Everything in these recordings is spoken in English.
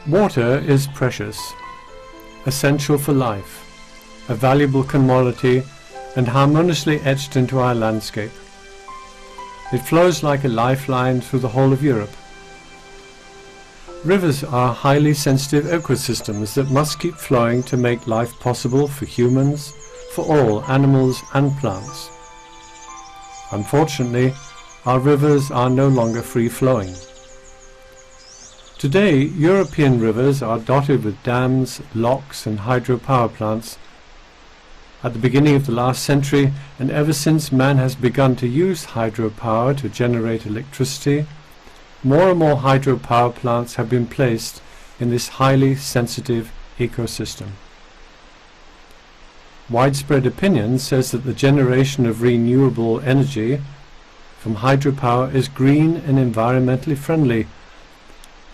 Water is precious, essential for life, a valuable commodity and harmoniously etched into our landscape. It flows like a lifeline through the whole of Europe. Rivers are highly sensitive ecosystems that must keep flowing to make life possible for humans, for all animals and plants. Unfortunately, our rivers are no longer free-flowing. Today, European rivers are dotted with dams, locks and hydropower plants. At the beginning of the last century, and ever since man has begun to use hydropower to generate electricity, more and more hydropower plants have been placed in this highly sensitive ecosystem. Widespread opinion says that the generation of renewable energy from hydropower is green and environmentally friendly.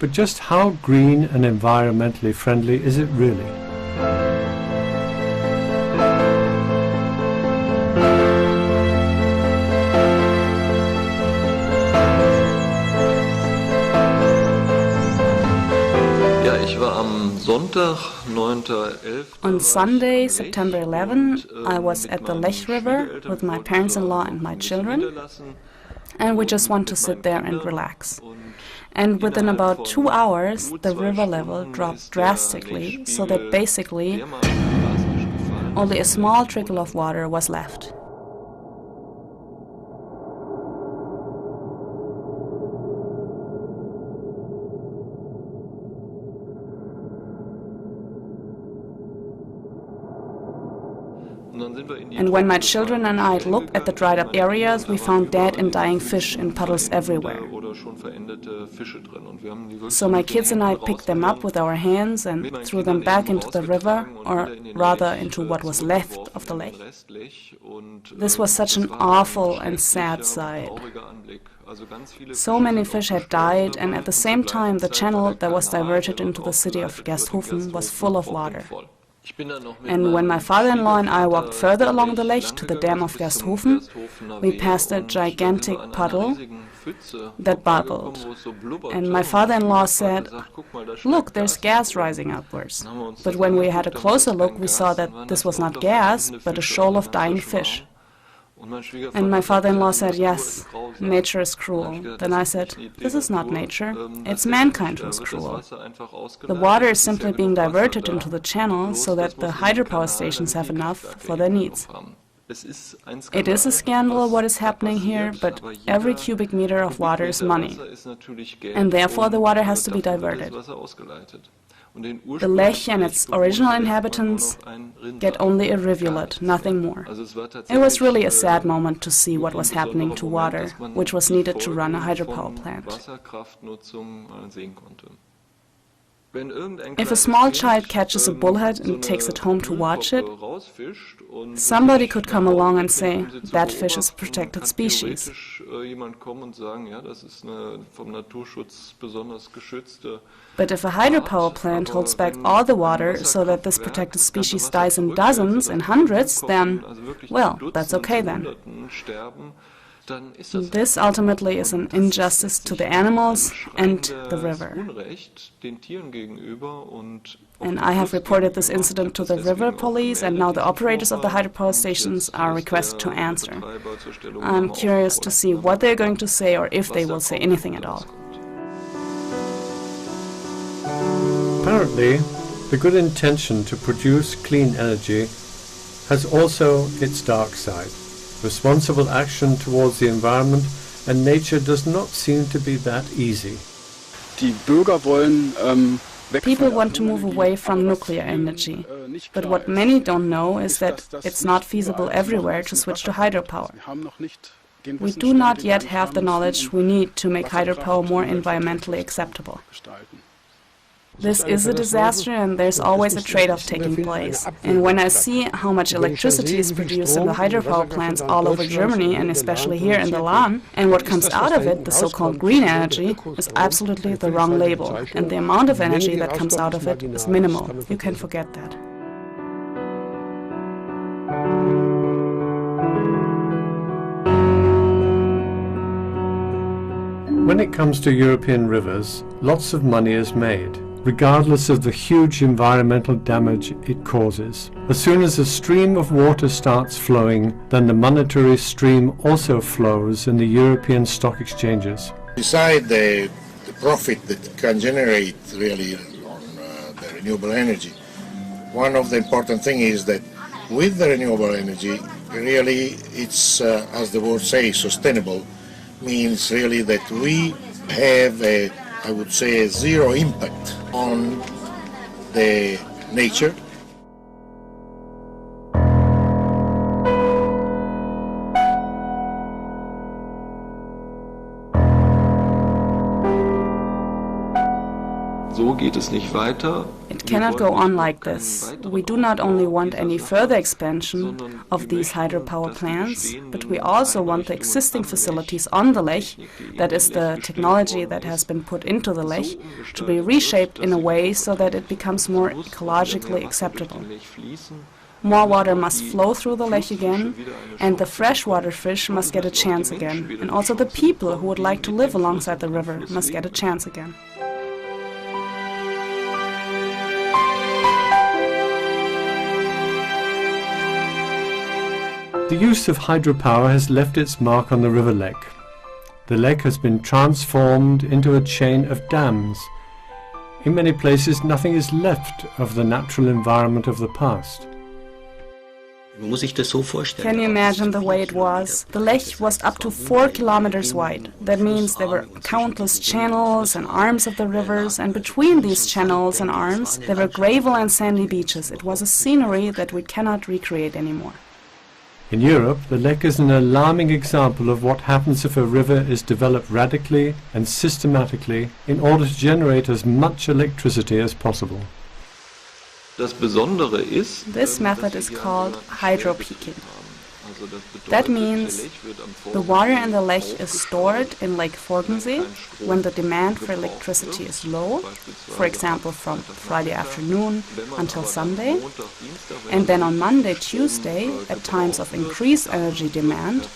But just how green and environmentally friendly is it really? On Sunday, September 11, I was at the Lech River with my parents-in-law and my children, and we just want to sit there and relax. And within about 2 hours, the river level dropped drastically, so that basically only a small trickle of water was left. And when my children and I looked at the dried up areas, we found dead and dying fish in puddles everywhere. So my kids and I picked them up with our hands and threw them back into the river, or rather into what was left of the lake. This was such an awful and sad sight. So many fish had died, and at the same time the channel that was diverted into the city of Gersthofen was full of water. And when my father-in-law and I walked further along the lake to the dam of Gersthofen, we passed a gigantic puddle that bubbled. And my father-in-law said, "Look, there's gas rising upwards." But when we had a closer look, we saw that this was not gas, but a shoal of dying fish. And my father-in-law said, "Yes, nature is cruel." Then I said, "This is not nature, it's mankind who's cruel. The water is simply being diverted into the channel so that the hydropower stations have enough for their needs. It is a scandal what is happening here, but every cubic meter of water is money, and therefore the water has to be diverted. The Lech and its original inhabitants get only a rivulet, nothing more. It was really a sad moment to see what was happening to water, which was needed to run a hydropower plant. If a small child catches a bullhead and takes it home to watch it, somebody could come along and say, that fish is a protected species. But if a hydropower plant holds back all the water so that this protected species dies in dozens, in hundreds, then, well, that's okay then. This ultimately is an injustice to the animals and the river. And I have reported this incident to the river police, and now the operators of the hydropower stations are requested to answer. I'm curious to see what they're going to say, or if they will say anything at all. Apparently, the good intention to produce clean energy has also its dark side. Responsible action towards the environment and nature does not seem to be that easy. People want to move away from nuclear energy, but what many don't know is that it's not feasible everywhere to switch to hydropower. We do not yet have the knowledge we need to make hydropower more environmentally acceptable. This is a disaster, and there's always a trade-off taking place. And when I see how much electricity is produced in the hydropower plants all over Germany, and especially here in the Lahn, and what comes out of it, the so-called green energy, is absolutely the wrong label. And the amount of energy that comes out of it is minimal. You can forget that. When it comes to European rivers, lots of money is made. regardless of the huge environmental damage it causes. As soon as a stream of water starts flowing, then the monetary stream also flows in the European stock exchanges. Besides the profit that can generate really on the renewable energy, one of the important things is that with the renewable energy, really it's, as the word says, sustainable, means really that we have a, I would say, a zero impact on the nature. It cannot go on like this. We do not only want any further expansion of these hydropower plants, but we also want the existing facilities on the Lech, that is the technology that has been put into the Lech, to be reshaped in a way so that it becomes more ecologically acceptable. More water must flow through the Lech again, and the freshwater fish must get a chance again, and also the people who would like to live alongside the river must get a chance again. The use of hydropower has left its mark on the River Lech. The Lech has been transformed into a chain of dams. In many places, nothing is left of the natural environment of the past. Can you imagine the way it was? The Lech was up to 4 kilometers wide. That means there were countless channels and arms of the rivers, and between these channels and arms there were gravel and sandy beaches. It was a scenery that we cannot recreate anymore. In Europe, the Lech is an alarming example of what happens if a river is developed radically and systematically in order to generate as much electricity as possible. This method is called hydropeaking. That means the water in the Lech is stored in Lake Fortensee when the demand for electricity is low, for example from Friday afternoon until Sunday, and then on Monday, Tuesday, at times of increased energy demand,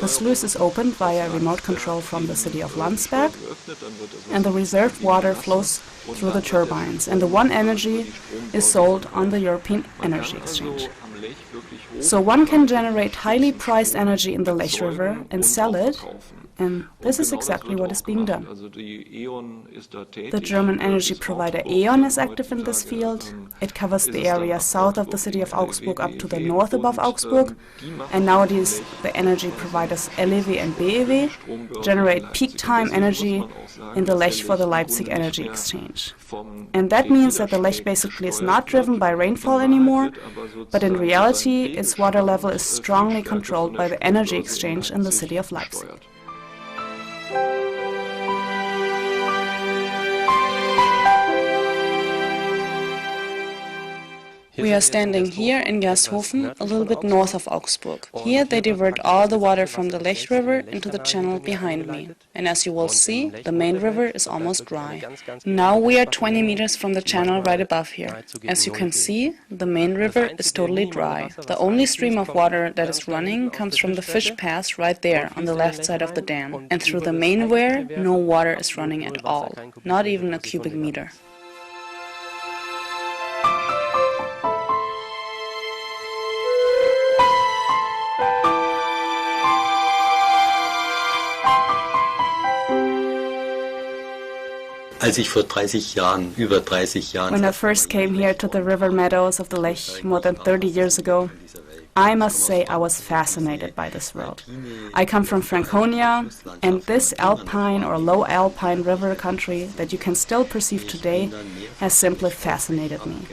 the sluice is opened via remote control from the city of Landsberg, and the reserved water flows through the turbines, and the won energy is sold on the European Energy Exchange. So one can generate highly priced energy in the Lech River and sell it, and this is exactly what is being done. The German energy provider E.ON is active in this field. It covers the area south of the city of Augsburg up to the north above Augsburg, and nowadays the energy providers LEW and BEW generate peak time energy in the Lech for the Leipzig Energy Exchange. And that means that the Lech basically is not driven by rainfall anymore, but in reality its water level is strongly controlled by the Energy Exchange in the city of Leipzig. We are standing here in Gersthofen, a little bit north of Augsburg. Here they divert all the water from the Lech River into the channel behind me. And as you will see, the main river is almost dry. Now we are 20 meters from the channel right above here. As you can see, the main river is totally dry. The only stream of water that is running comes from the fish path right there on the left side of the dam. And through the main weir, no water is running at all, not even a cubic meter. When I first came here to the river meadows of the Lech more than 30 years ago, I must say I was fascinated by this world. I come from Franconia, and this alpine or low alpine river country that you can still perceive today has simply fascinated me.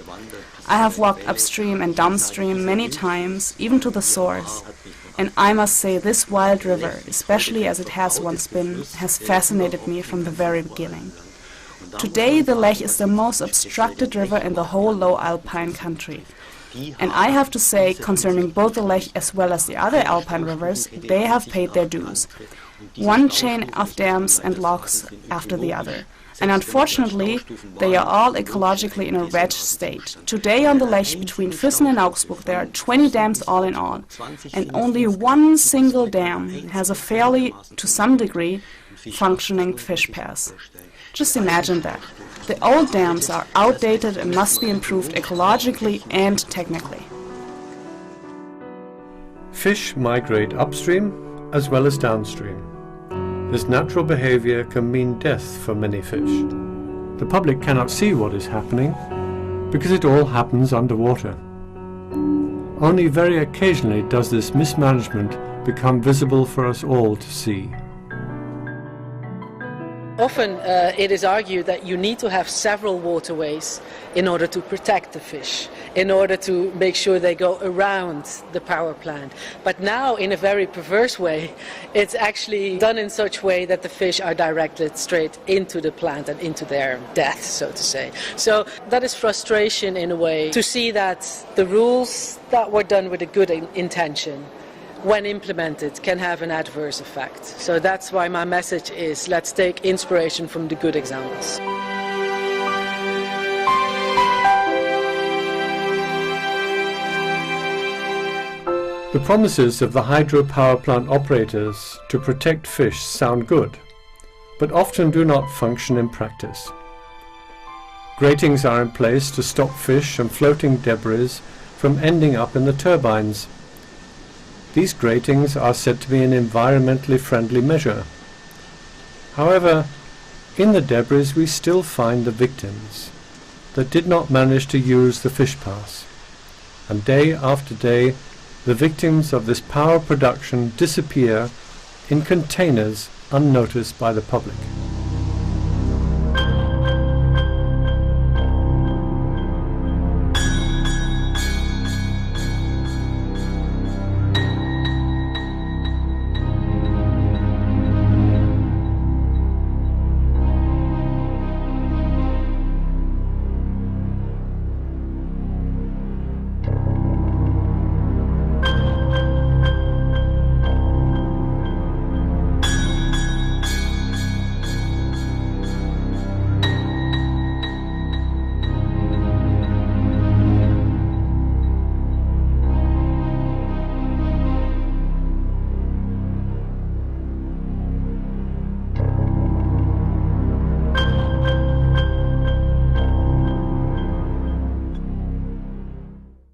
I have walked upstream and downstream many times, even to the source. And I must say this wild river, especially as it has once been, has fascinated me from the very beginning. Today the Lech is the most obstructed river in the whole low alpine country. And I have to say, concerning both the Lech as well as the other alpine rivers, they have paid their dues. One chain of dams and locks after the other. And unfortunately, they are all ecologically in a red state. Today on the Lech between Füssen and Augsburg there are 20 dams all in all. And only one single dam has a fairly, to some degree, functioning fish path. Just imagine that. The old dams are outdated and must be improved ecologically and technically. Fish migrate upstream as well as downstream. This natural behavior can mean death for many fish. The public cannot see what is happening because it all happens underwater. Only very occasionally does this mismanagement become visible for us all to see. Often it is argued that you need to have several waterways in order to protect the fish, in order to make sure they go around the power plant. But now, in a very perverse way, it's actually done in such a way that the fish are directed straight into the plant and into their death, so to say. So that is frustration in a way, to see that the rules that were done with a good intention, when implemented, can have an adverse effect. So that's why my message is, let's take inspiration from the good examples. The promises of the hydropower plant operators to protect fish sound good, but often do not function in practice. Gratings are in place to stop fish and floating debris from ending up in the turbines. These gratings are said to be an environmentally friendly measure. However, in the debris we still find the victims that did not manage to use the fish pass. And day after day, the victims of this power production disappear in containers unnoticed by the public.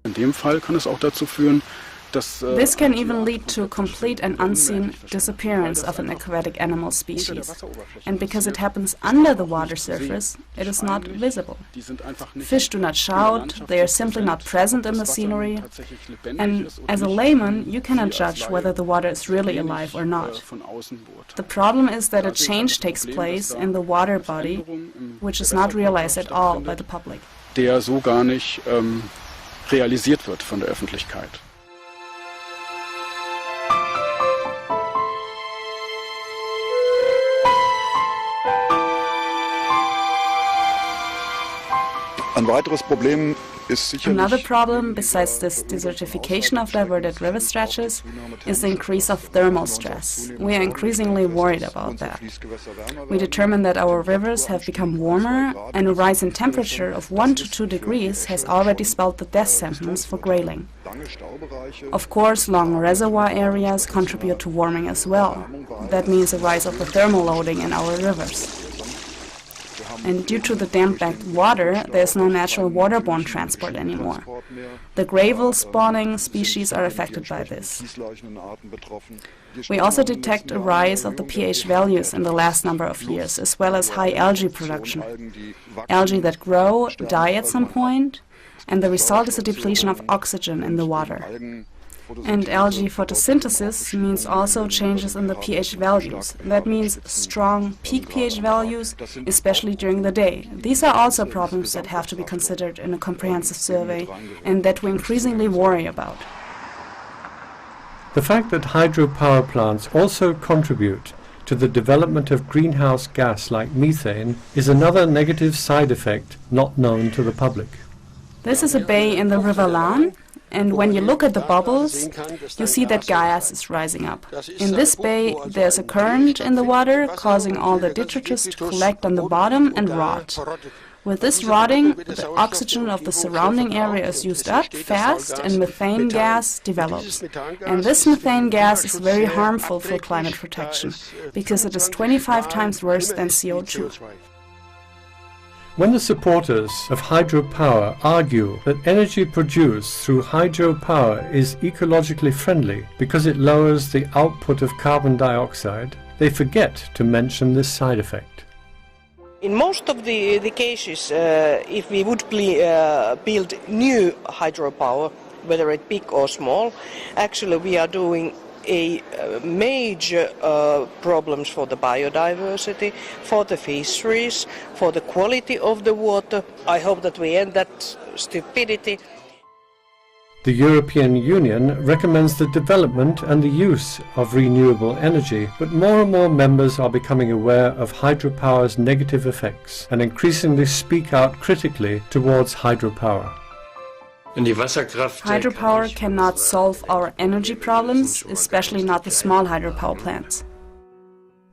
In dem Fall kann es auch dazu führen, dass This can even lead to complete and unseen disappearance of an aquatic animal species. And because it happens under the water surface, it is not visible. Fish do not shout, they are simply not present in the scenery. And as a layman, you cannot judge whether the water is really alive or not. The problem is that a change takes place in the water body, which is not realized at all by the public. der so gar nicht realisiert wird von der Öffentlichkeit. Ein weiteres Problem ist sicherlich... Another problem, besides this desertification of diverted river stretches, is the increase of thermal stress. We are increasingly worried about that. We determined that our rivers have become warmer, and a rise in temperature of 1 to 2 degrees has already spelled the death sentence for grayling. Of course, long reservoir areas contribute to warming as well. That means a rise of the thermal loading in our rivers. And due to the dam-backed water, there is no natural waterborne transport anymore. The gravel-spawning species are affected by this. We also detect a rise of the pH values in the last number of years, as well as high algae production. Algae that grow die at some point, and the result is a depletion of oxygen in the water. And algae photosynthesis means also changes in the pH values. That means strong peak pH values, especially during the day. These are also problems that have to be considered in a comprehensive survey and that we increasingly worry about. The fact that hydropower plants also contribute to the development of greenhouse gas like methane is another negative side effect not known to the public. This is a bay in the River Lahn. And when you look at the bubbles, you see that gas is rising up. In this bay, there's a current in the water causing all the detritus to collect on the bottom and rot. With this rotting, the oxygen of the surrounding area is used up fast and methane gas develops. And this methane gas is very harmful for climate protection because it is 25 times worse than CO2. When the supporters of hydropower argue that energy produced through hydropower is ecologically friendly because it lowers the output of carbon dioxide, they forget to mention this side effect. In most of the cases, if we would build new hydropower, whether it big or small, actually we are doing a major problems for the biodiversity, for the fisheries, for the quality of the water. I hope that we end that stupidity. The European Union recommends the development and the use of renewable energy, but more and more members are becoming aware of hydropower's negative effects and increasingly speak out critically towards hydropower. Hydropower cannot solve our energy problems, especially not the small hydropower plants.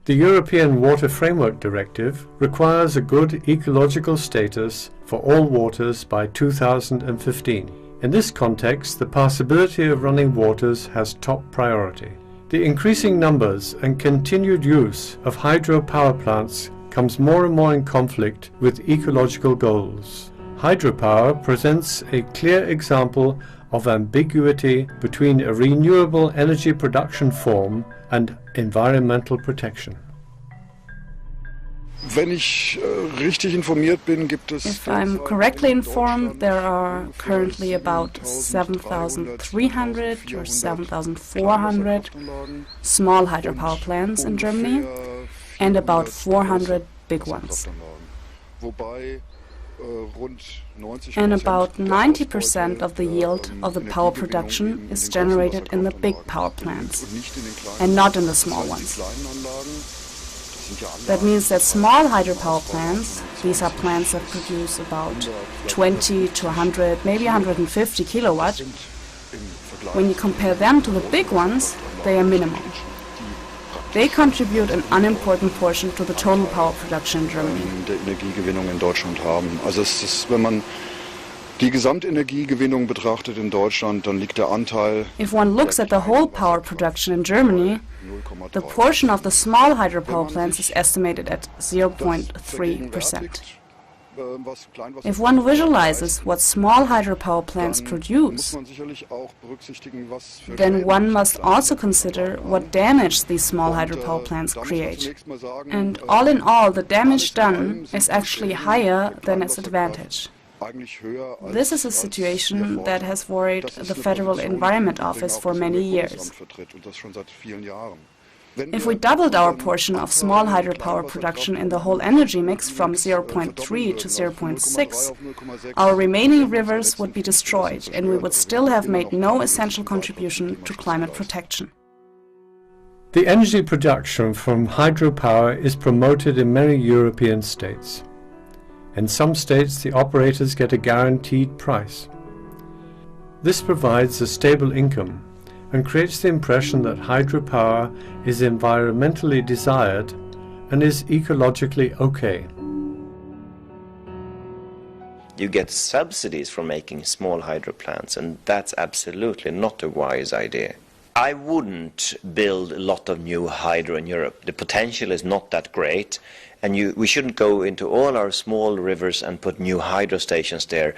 The European Water Framework Directive requires a good ecological status for all waters by 2015. In this context, the passability of running waters has top priority. The increasing numbers and continued use of hydropower plants comes more and more in conflict with ecological goals. Hydropower presents a clear example of ambiguity between a renewable energy production form and environmental protection. If I'm correctly informed, there are currently about 7,300 or 7,400 small hydropower plants in Germany and about 400 big ones. And about 90% of the yield of the power production is generated in the big power plants and not in the small ones. That means that small hydropower plants, these are plants that produce about 20 to 100, maybe 150 kilowatts. When you compare them to the big ones, they are minimal. They contribute an unimportant portion to the total power production in Germany. Wenn man die Gesamtenergiegewinnung betrachtet in Deutschland, dann liegt der Anteil. If one looks at the whole power production in Germany, the portion of the small hydropower plants is estimated at 0.3%. If one visualizes what small hydropower plants produce, then one must also consider what damage these small hydropower plants create. And all in all, the damage done is actually higher than its advantage. This is a situation that has worried the Federal Environment Office for many years. If we doubled our portion of small hydropower production in the whole energy mix from 0.3 to 0.6, our remaining rivers would be destroyed and we would still have made no essential contribution to climate protection. The energy production from hydropower is promoted in many European states. In some states, the operators get a guaranteed price. This provides a stable income and creates the impression that hydropower is environmentally desired and is ecologically okay. You get subsidies for making small hydro plants, and that's absolutely not a wise idea. I wouldn't build a lot of new hydro in Europe. The potential is not that great, and we shouldn't go into all our small rivers and put new hydro stations there.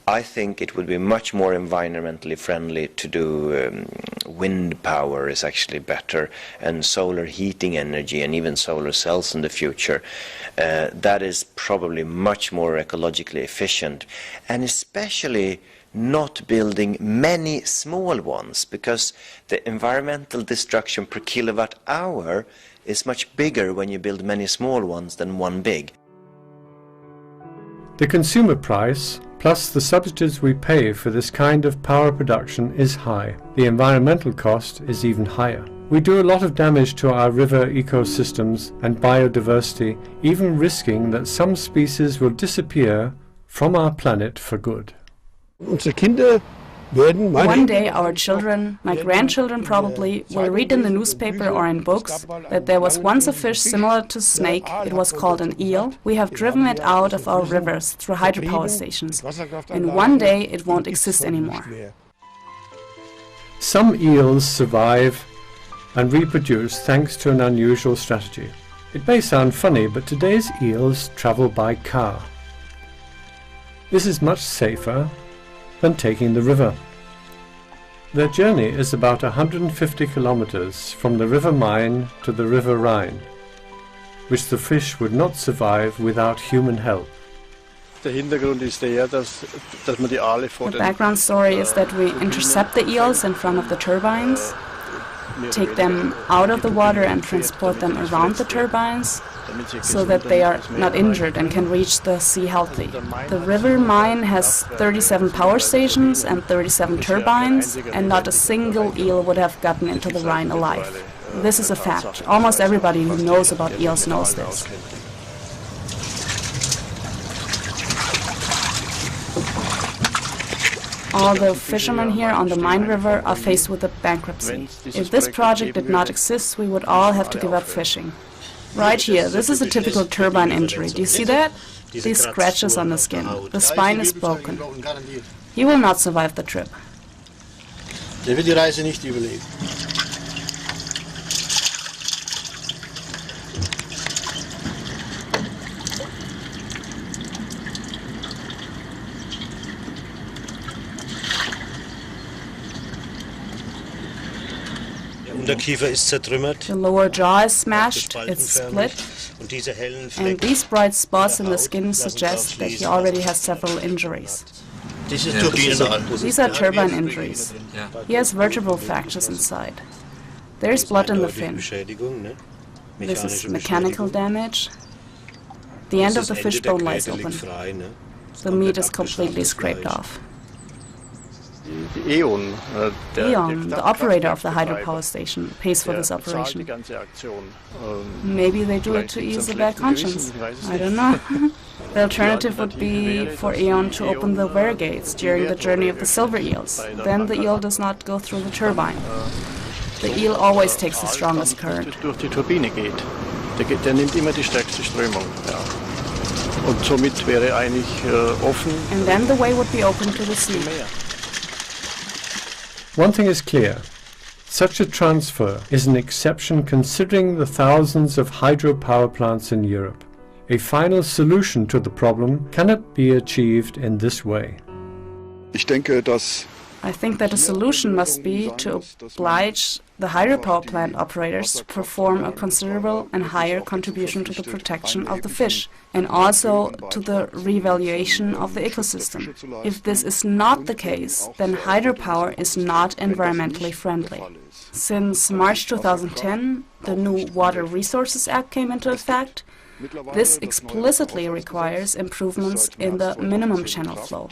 I think it would be much more environmentally friendly to do wind power is actually better, and solar heating energy and even solar cells in the future. That is probably much more ecologically efficient, and especially not building many small ones, because the environmental destruction per kilowatt hour is much bigger when you build many small ones than one big. The consumer price plus the subsidies we pay for this kind of power production is high. The environmental cost is even higher. We do a lot of damage to our river ecosystems and biodiversity, even risking that some species will disappear from our planet for good. One day our children, my grandchildren probably, will read in the newspaper or in books that there was once a fish similar to snake. It was called an eel. We have driven it out of our rivers through hydropower stations, and one day it won't exist anymore. Some eels survive and reproduce thanks to an unusual strategy. It may sound funny, but today's eels travel by car. This is much safer than taking the river. Their journey is about 150 kilometers from the river Main to the river Rhine, which the fish would not survive without human help. The background story is that we intercept the eels in front of the turbines, take them out of the water and transport them around the turbines so that they are not injured and can reach the sea healthy. The river Main has 37 power stations and 37 turbines, and not a single eel would have gotten into the Rhine alive. This is a fact. Almost everybody who knows about eels knows this. All the fishermen here on the Main River are faced with a bankruptcy. If this project did not exist, we would all have to give up fishing. Right here, this is a typical turbine injury. Do you see that? These scratches on the skin. The spine is broken. He will not survive the trip. Der wird die Reise nicht überleben. The lower jaw is smashed, it's split, and these bright spots in the skin suggest that he already has several injuries. These are turbine injuries. He has vertebral fractures inside. There's blood in the fin. This is mechanical damage. The end of the fishbone lies open. The meat is completely scraped off. E.ON, the operator of the hydropower station, pays for this operation. Maybe they do it to ease a bad conscience. I don't know. The alternative would be for E.ON to open the weir gates during the journey of the silver eels. Then the eel does not go through the turbine. The eel always takes the strongest current. Der nimmt immer die stärkste Strömung. Und somit wäre eigentlich offen. And then the way would be open to the sea. One thing is clear. Such a transfer is an exception considering the thousands of hydropower plants in Europe. A final solution to the problem cannot be achieved in this way. I think that a solution must be to oblige the hydropower plant operators to perform a considerable and higher contribution to the protection of the fish and also to the revaluation of the ecosystem. If this is not the case, then hydropower is not environmentally friendly. Since March 2010, the new Water Resources Act came into effect. This explicitly requires improvements in the minimum channel flow.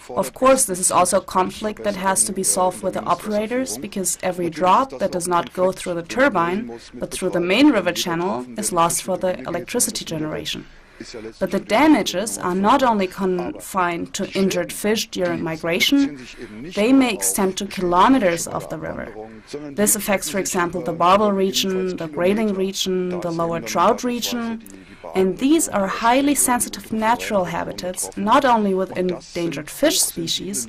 Of course, this is also a conflict that has to be solved with the operators, because every drop that does not go through the turbine, but through the main river channel, is lost for the electricity generation. But the damages are not only confined to injured fish during migration, they may extend to kilometers of the river. This affects, for example, the barbel region, the grayling region, the lower trout region, and these are highly sensitive natural habitats, not only with endangered fish species,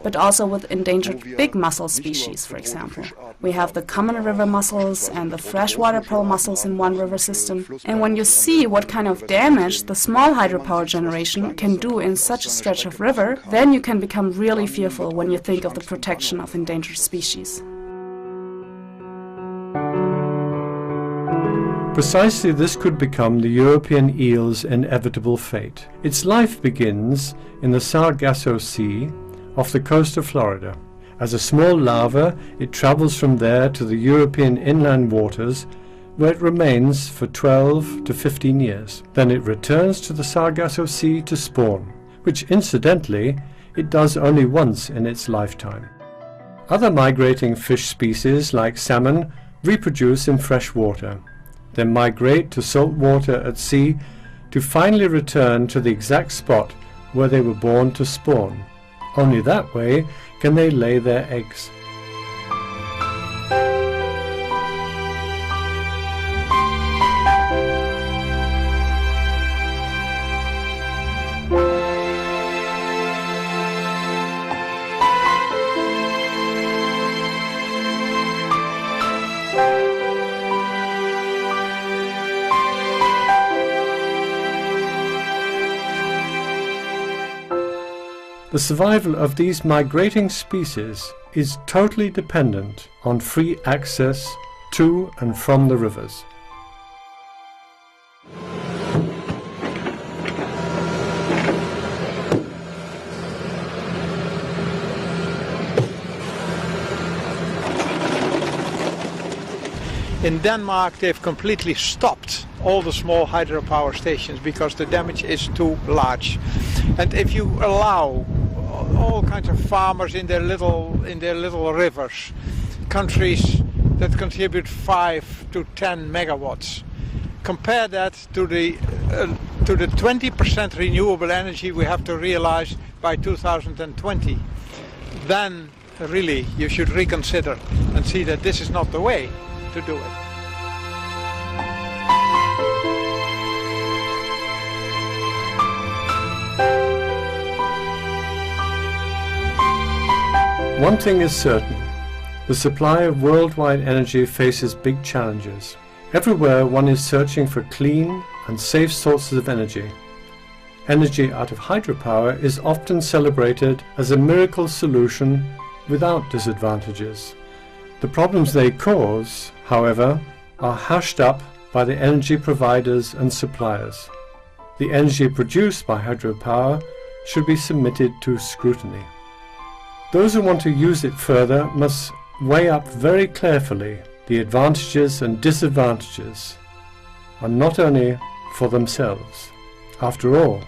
but also with endangered big mussel species, for example. We have the common river mussels and the freshwater pearl mussels in one river system. And when you see what kind of damage the small hydropower generation can do in such a stretch of river, then you can become really fearful when you think of the protection of endangered species. Precisely this could become the European eel's inevitable fate. Its life begins in the Sargasso Sea off the coast of Florida. As a small larva, it travels from there to the European inland waters, where it remains for 12 to 15 years. Then it returns to the Sargasso Sea to spawn, which incidentally it does only once in its lifetime. Other migrating fish species like salmon reproduce in fresh water, then migrate to salt water at sea to finally return to the exact spot where they were born to spawn. Only that way can they lay their eggs. The survival of these migrating species is totally dependent on free access to and from the rivers. In Denmark, they've completely stopped all the small hydropower stations because the damage is too large. And if you allow all kinds of farmers in their little rivers, countries that contribute 5 to 10 megawatts, compare that to the 20% renewable energy we have to realize by 2020, then really you should reconsider and see that this is not the way to do it. One thing is certain, the supply of worldwide energy faces big challenges. Everywhere one is searching for clean and safe sources of energy. Energy out of hydropower is often celebrated as a miracle solution without disadvantages. The problems they cause, however, are hushed up by the energy providers and suppliers. The energy produced by hydropower should be submitted to scrutiny. Those who want to use it further must weigh up very carefully the advantages and disadvantages, and not only for themselves. After all,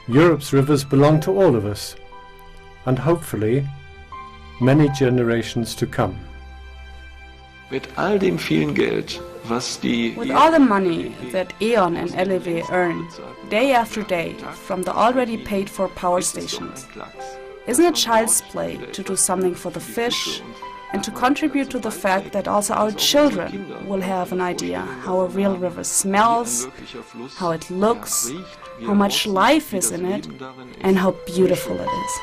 Europe's rivers belong to all of us, and hopefully many generations to come. With all the money that E.ON and LEW earn day after day from the already paid for power stations, isn't it child's play to do something for the fish and to contribute to the fact that also our children will have an idea how a real river smells, how it looks, how much life is in it, and how beautiful it is?